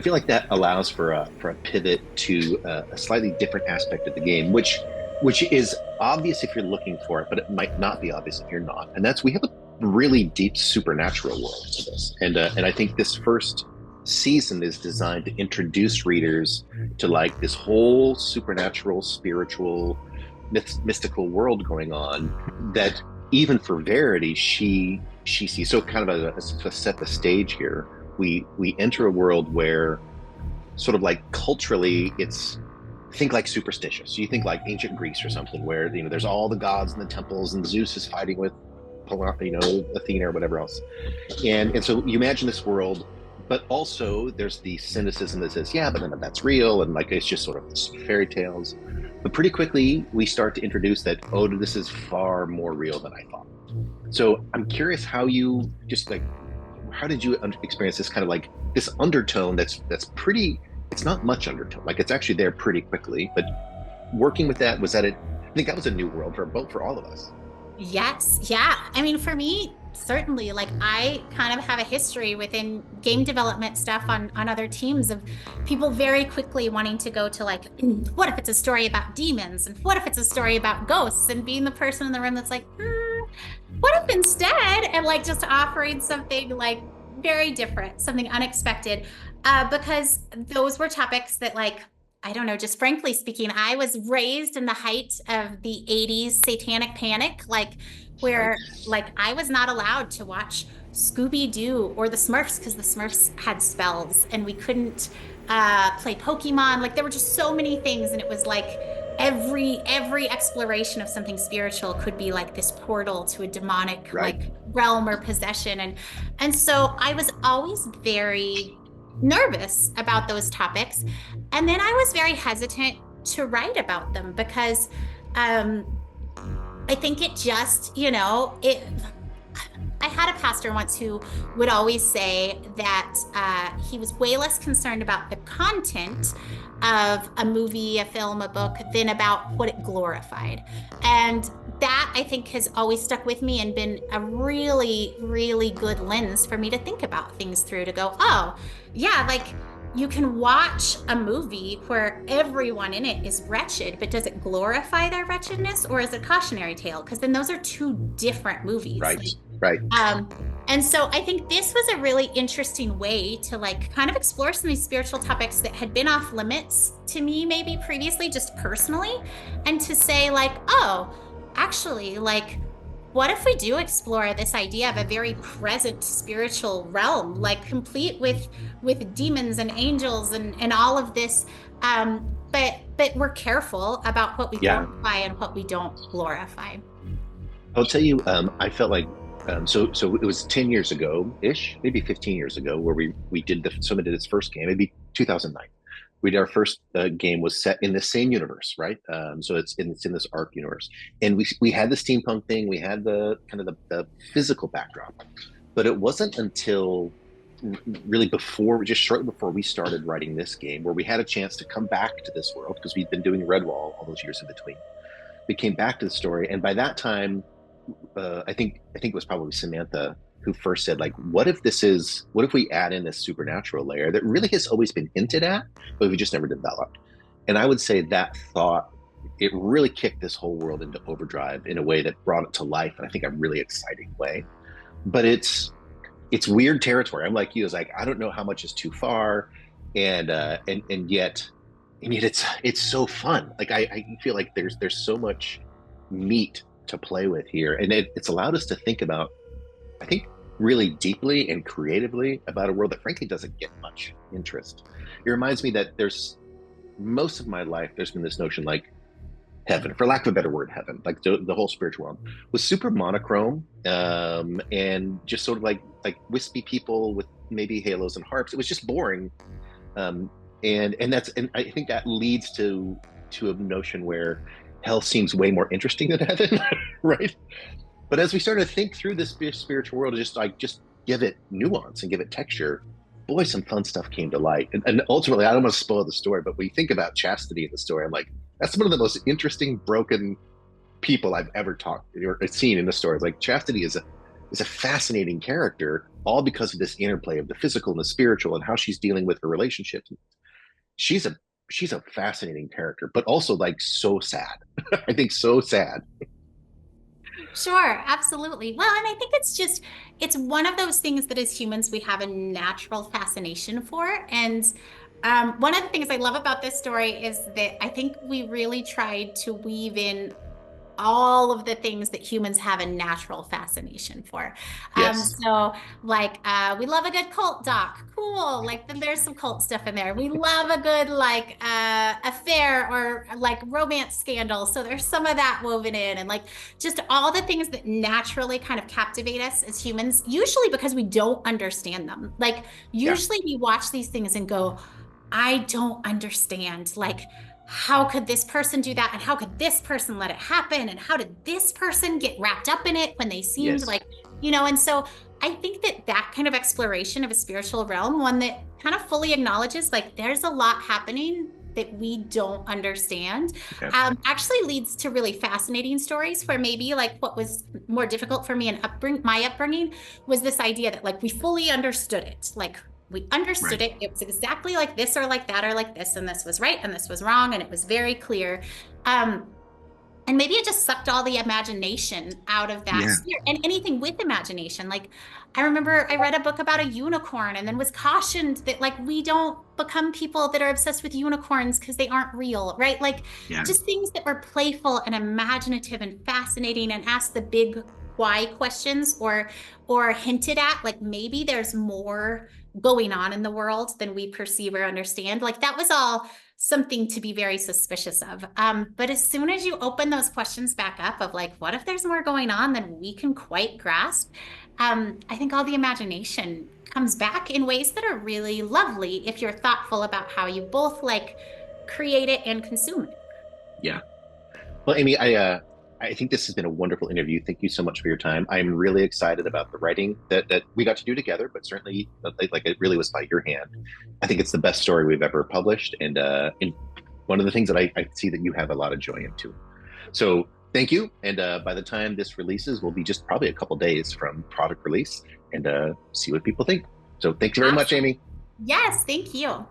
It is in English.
feel like that allows for a pivot to a slightly different aspect of the game, which is obvious if you're looking for it, but it might not be obvious if you're not. And that's we have a really deep supernatural world to this, and I think this first season is designed to introduce readers to like this whole supernatural, spiritual, mystical world going on that even for Verity, she sees. So kind of to set the stage here, we enter a world where sort of like culturally it's think like superstitious. You think like ancient Greece or something where there's all the gods in the temples and Zeus is fighting with Athena or whatever else. And so you imagine this world, but also there's the cynicism that says, yeah, but none of that's real, and like it's just sort of fairy tales. But pretty quickly we start to introduce that, oh, this is far more real than I thought. So I'm curious how you just like how did you experience this kind of like this undertone that's pretty, it's not much undertone, like it's actually there pretty quickly, but working with that, was that it? I think that was a new world for all of us. Yes, yeah. I mean, for me, certainly, like I kind of have a history within game development stuff on other teams of people very quickly wanting to go to like, what if it's a story about demons? And what if it's a story about ghosts? And being the person in the room that's like, what if instead? And like just offering something like very different, something unexpected. Because those were topics that like I don't know, just frankly speaking, I was raised in the height of the 80s satanic panic, like Right. where like I was not allowed to watch Scooby-Doo or the Smurfs because the Smurfs had spells and we couldn't play Pokemon. Like there were just so many things and it was like every exploration of something spiritual could be like this portal to a demonic Right. like realm or possession. And so I was always very nervous about those topics. And then I was very hesitant to write about them because I think it just, it. I had a pastor once who would always say that he was way less concerned about the content of a movie, a film, a book than about what it glorified. And that I think has always stuck with me and been a really, really good lens for me to think about things through to go, oh, yeah, like you can watch a movie where everyone in it is wretched, but does it glorify their wretchedness or is it a cautionary tale? Because then those are two different movies. Right. Right. Um, and so I think this was a really interesting way to like kind of explore some of these spiritual topics that had been off limits to me maybe previously, just personally, and to say like, oh, actually, like, what if we do explore this idea of a very present spiritual realm, like complete with demons and angels and all of this, but we're careful about what we Yeah. glorify and what we don't glorify. I'll tell you, I felt like so it was 10 years ago ish, maybe 15 years ago, where we did the Soma did its first game, maybe 2009. We did our first game was set in the same universe, right? So it's in this arc universe, and we had the steampunk thing, we had the kind of the physical backdrop, but it wasn't until really before, just shortly before we started writing this game, where we had a chance to come back to this world because we'd been doing Redwall all those years in between. We came back to the story, and by that time, I think it was probably Samantha who first said, like, what if we add in this supernatural layer that really has always been hinted at, but we just never developed. And I would say that thought, it really kicked this whole world into overdrive in a way that brought it to life, and I think a really exciting way. But it's weird territory. I'm like you, it's like I don't know how much is too far, and yet it's so fun. Like I feel like there's so much meat to play with here, and it's allowed us to think about, I think, really deeply and creatively about a world that frankly doesn't get much interest. It reminds me that there's most of my life there's been this notion like heaven, for lack of a better word, heaven, like the whole spiritual world was super monochrome, and just sort of like wispy people with maybe halos and harps. It was just boring, um, and I think that leads to a notion where hell seems way more interesting than heaven, right? But as we started to think through this spiritual world, just give it nuance and give it texture, boy, some fun stuff came to light. And ultimately, I don't want to spoil the story, but we think about chastity in the story. I'm like, that's one of the most interesting broken people I've ever talked or seen in the story. Like chastity is is a fascinating character, all because of this interplay of the physical and the spiritual and how she's dealing with her relationships. She's a she's a fascinating character, but also like so sad. I think so sad. Sure, absolutely. Well, and I think it's one of those things that as humans we have a natural fascination for. And one of the things I love about this story is that I think we really tried to weave in all of the things that humans have a natural fascination for. Yes. So like we love a good cult doc. Cool. Like there's some cult stuff in there. We love a good like affair or like romance scandal. So there's some of that woven in and like just all the things that naturally kind of captivate us as humans, usually because we don't understand them. Like Yeah. usually we watch these things and go, I don't understand. Like how could this person do that? And how could this person let it happen? And how did this person get wrapped up in it when they seemed Yes. like, and so I think that that kind of exploration of a spiritual realm, one that kind of fully acknowledges like there's a lot happening that we don't understand, Yeah. actually leads to really fascinating stories where maybe like what was more difficult for me and my upbringing was this idea that like we fully understood it. Like we Right. understood it. It was exactly like this or like that or like this, and this was right and this was wrong, and it was very clear. Um, and maybe it just sucked all the imagination out of that Yeah. sphere and anything with imagination. Like I remember I read a book about a unicorn and then was cautioned that like we don't become people that are obsessed with unicorns because they aren't real, right? Like Yeah. just things that were playful and imaginative and fascinating and asked the big why questions or hinted at like maybe there's more going on in the world than we perceive or understand. Like that was all something to be very suspicious of. But as soon as you open those questions back up of like, what if there's more going on than we can quite grasp? I think all the imagination comes back in ways that are really lovely if you're thoughtful about how you both like create it and consume it. Yeah. Well, Amy, I think this has been a wonderful interview. Thank you so much for your time. I'm really excited about the writing that we got to do together, but certainly like it really was by your hand. I think it's the best story we've ever published, and one of the things that I see that you have a lot of joy into. So thank you. And by the time this releases, we'll be just probably a couple days from product release and see what people think. So thank you very much, Awesome. Amy. Yes, thank you.